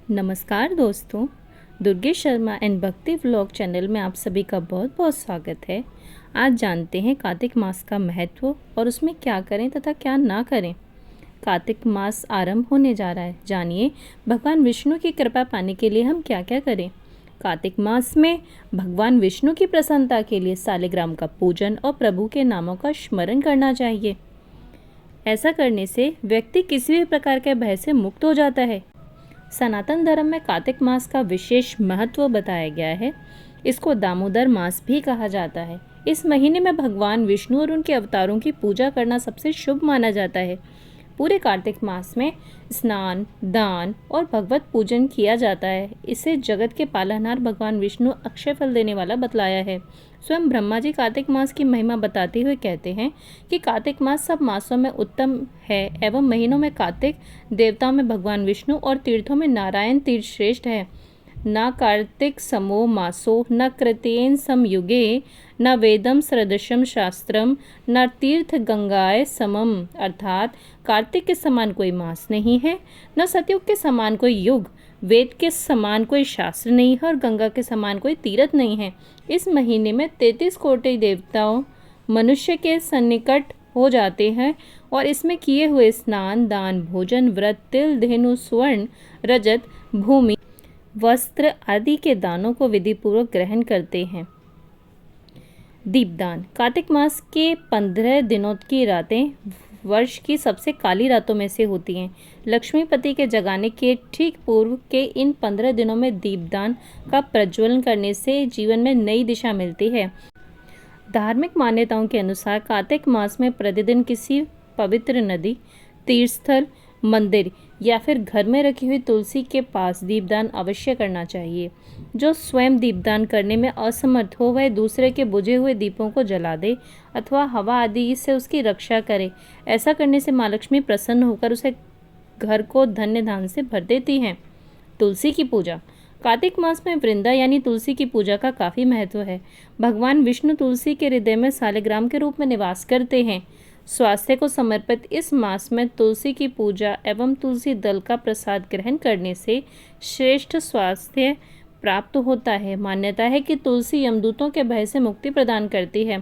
नमस्कार दोस्तों, दुर्गेश शर्मा एंड भक्ति व्लॉग चैनल में आप सभी का बहुत बहुत स्वागत है। आज जानते हैं कार्तिक मास का महत्व और उसमें क्या करें तथा क्या ना करें। कार्तिक मास आरंभ होने जा रहा है। जानिए भगवान विष्णु की कृपा पाने के लिए हम क्या क्या करें। कार्तिक मास में भगवान विष्णु की प्रसन्नता के लिए सालिग्राम का पूजन और प्रभु के नामों का स्मरण करना चाहिए। ऐसा करने से व्यक्ति किसी भी प्रकार के भय से मुक्त हो जाता है। सनातन धर्म में कार्तिक मास का विशेष महत्व बताया गया है। इसको दामोदर मास भी कहा जाता है। इस महीने में भगवान विष्णु और उनके अवतारों की पूजा करना सबसे शुभ माना जाता है। पूरे कार्तिक मास में स्नान, दान और भगवत पूजन किया जाता है। इसे जगत के पालनहार भगवान विष्णु अक्षय फल देने वाला बतलाया है। स्वयं ब्रह्मा जी कार्तिक मास की महिमा बताते हुए कहते हैं कि कार्तिक मास सब मासों में उत्तम है एवं महीनों में कार्तिक, देवताओं में भगवान विष्णु और तीर्थों में नारायण तीर्थ श्रेष्ठ है। न कार्तिक समो मासो न कृतेन समयुगे न वेदम सदृशम शास्त्रम न तीर्थ गंगाए समम, अर्थात कार्तिक के समान कोई मास नहीं है, न सतयुग के समान कोई युग, वेद के समान कोई शास्त्र नहीं है और गंगा के समान कोई तीर्थ नहीं है। इस महीने में 33 कोटि देवताओं मनुष्य के सन्निकट हो जाते हैं और इसमें किए हुए स्नान, दान, भोजन, व्रत, तिल, धेनु, स्वर्ण, रजत, भूमि, वस्त्र आदि के दानों को विधिपूर्वक ग्रहण करते हैं। दीपदान। कार्तिक मास के 15 दिनों की रातें वर्ष की सबसे काली रातों में से होती हैं। लक्ष्मीपति के जगाने के ठीक पूर्व के इन 15 दिनों में दीपदान का प्रज्वलन करने से जीवन में नई दिशा मिलती है। धार्मिक मान्यताओं के अनुसार कार्तिक मास में प्रतिदिन किसी पवित्र नदी, तीर्थस्थल, मंदिर या फिर घर में रखी हुई तुलसी के पास दीपदान अवश्य करना चाहिए। जो स्वयं दीपदान करने में असमर्थ हो वह दूसरे के बुझे हुए दीपों को जला दे अथवा हवा आदि से उसकी रक्षा करे। ऐसा करने से माँ लक्ष्मी प्रसन्न होकर उसे घर को धन्य धान से भर देती हैं। तुलसी की पूजा। कार्तिक मास में वृंदा यानी तुलसी की पूजा का काफ़ी महत्व है। भगवान विष्णु तुलसी के हृदय में सालिग्राम के रूप में निवास करते हैं। स्वास्थ्य को समर्पित इस मास में तुलसी की पूजा एवं तुलसी दल का प्रसाद ग्रहण करने से श्रेष्ठ स्वास्थ्य प्राप्त होता है। मान्यता है कि तुलसी यमदूतों के भय से मुक्ति प्रदान करती है।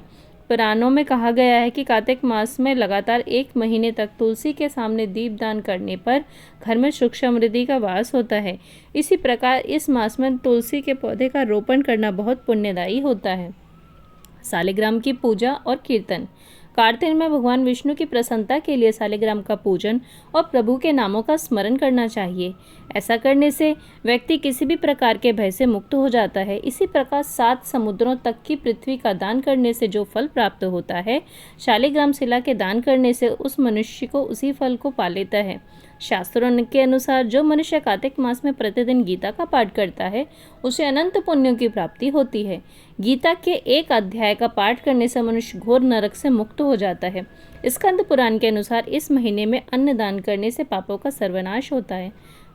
पुराणों में कहा गया है कि कार्तिक मास में लगातार 1 महीने तक तुलसी के सामने दीपदान करने पर घर में सुख समृद्धि का वास होता है। इसी प्रकार इस मास में तुलसी के पौधे का रोपण करना बहुत पुण्यदायी होता है। सालिग्राम की पूजा और कीर्तन। कार्तिक में भगवान विष्णु की प्रसन्नता के लिए सालिग्राम का पूजन और प्रभु के नामों का स्मरण करना चाहिए। ऐसा करने से व्यक्ति किसी भी प्रकार के भय से मुक्त हो जाता है। इसी प्रकार 7 समुद्रों तक की पृथ्वी का दान करने से जो फल प्राप्त होता है, शालिग्राम शिला के दान करने से उस मनुष्य को उसी फल को पा लेता है। शास्त्रों के अनुसार जो मनुष्य कार्तिक मास में प्रतिदिन गीता का पाठ करता है उसे अनंत पुण्यों की प्राप्ति होती है। गीता के एक अध्याय का पाठ करने से मनुष्य घोर नरक से मुक्त हो जाता है। स्कंद पुराण के अनुसार इस महीने में अन्न दान करने से पापों का सर्वनाश होता है।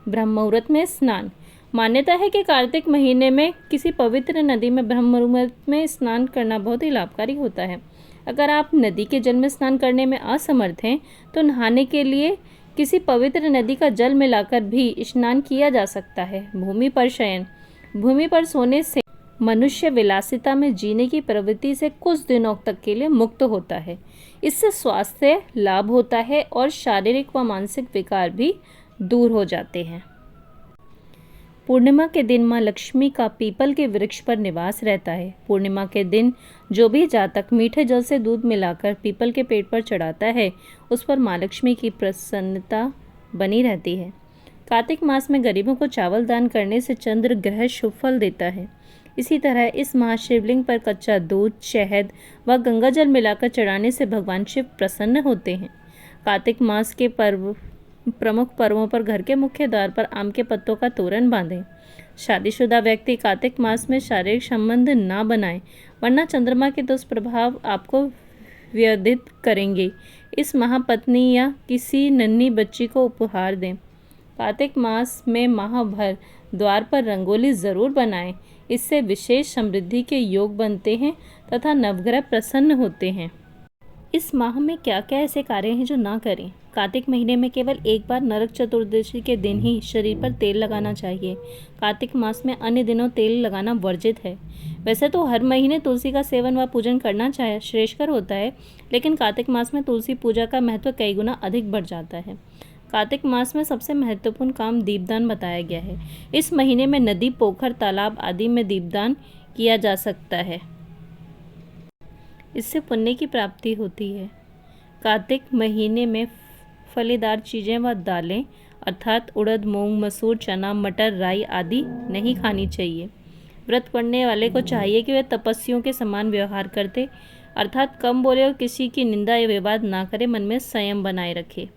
ब्रह्म मुहूर्त में स्नान। मान्यता है कि कार्तिक महीने में किसी पवित्र नदी में ब्रह्म मुहूर्त में स्नान करना बहुत ही लाभकारी होता है। अगर आप नदी के जल में स्नान करने में असमर्थ हैं तो नहाने के लिए किसी पवित्र नदी का जल मिलाकर भी स्नान किया जा सकता है। भूमि पर शयन। भूमि पर सोने से मनुष्य विलासिता में जीने की प्रवृत्ति से कुछ दिनों तक के लिए मुक्त होता है। इससे स्वास्थ्य लाभ होता है और शारीरिक व मानसिक विकार भी दूर हो जाते हैं। पूर्णिमा के दिन माँ लक्ष्मी का पीपल के वृक्ष पर निवास रहता है। पूर्णिमा के दिन जो भी जातक मीठे जल से दूध मिलाकर पीपल के पेड़ पर चढ़ाता है उस पर माँ लक्ष्मी की प्रसन्नता बनी रहती है। कार्तिक मास में गरीबों को चावल दान करने से चंद्र ग्रह शुभ फल देता है। इसी तरह इस माह शिवलिंग पर कच्चा दूध, शहद व गंगा जल मिलाकर चढ़ाने से भगवान शिव प्रसन्न होते हैं। कार्तिक मास के प्रमुख पर्वों पर घर के मुख्य द्वार पर आम के पत्तों का तोरण बांधें। शादीशुदा व्यक्ति कार्तिक मास में शारीरिक संबंध ना बनाएं, वरना चंद्रमा के दुष्प्रभाव आपको व्यथित करेंगे। इस महापत्नी या किसी नन्ही बच्ची को उपहार दें। कार्तिक मास में माह भर द्वार पर रंगोली ज़रूर बनाएं। इससे विशेष समृद्धि के योग बनते हैं तथा नवग्रह प्रसन्न होते हैं। इस माह में क्या क्या ऐसे कार्य हैं जो ना करें? कार्तिक महीने में केवल एक बार नरक चतुर्दशी के दिन ही शरीर पर तेल लगाना चाहिए। कार्तिक मास में अन्य दिनों तेल लगाना वर्जित है। वैसे तो हर महीने तुलसी का सेवन व पूजन करना चाहे श्रेयस्कर होता है, लेकिन कार्तिक मास में तुलसी पूजा का महत्व कई गुना अधिक बढ़ जाता है। कार्तिक मास में सबसे महत्वपूर्ण काम दीपदान बताया गया है। इस महीने में नदी, पोखर, तालाब आदि में दीपदान किया जा सकता है। इससे पुण्य की प्राप्ति होती है। कार्तिक महीने में फलीदार चीज़ें व दालें अर्थात उड़द, मूंग, मसूर, चना, मटर, राई आदि नहीं खानी चाहिए। व्रत पड़ने वाले को चाहिए कि वे तपस्वियों के समान व्यवहार करते अर्थात कम बोले और किसी की निंदा या विवाद ना करे, मन में संयम बनाए रखे।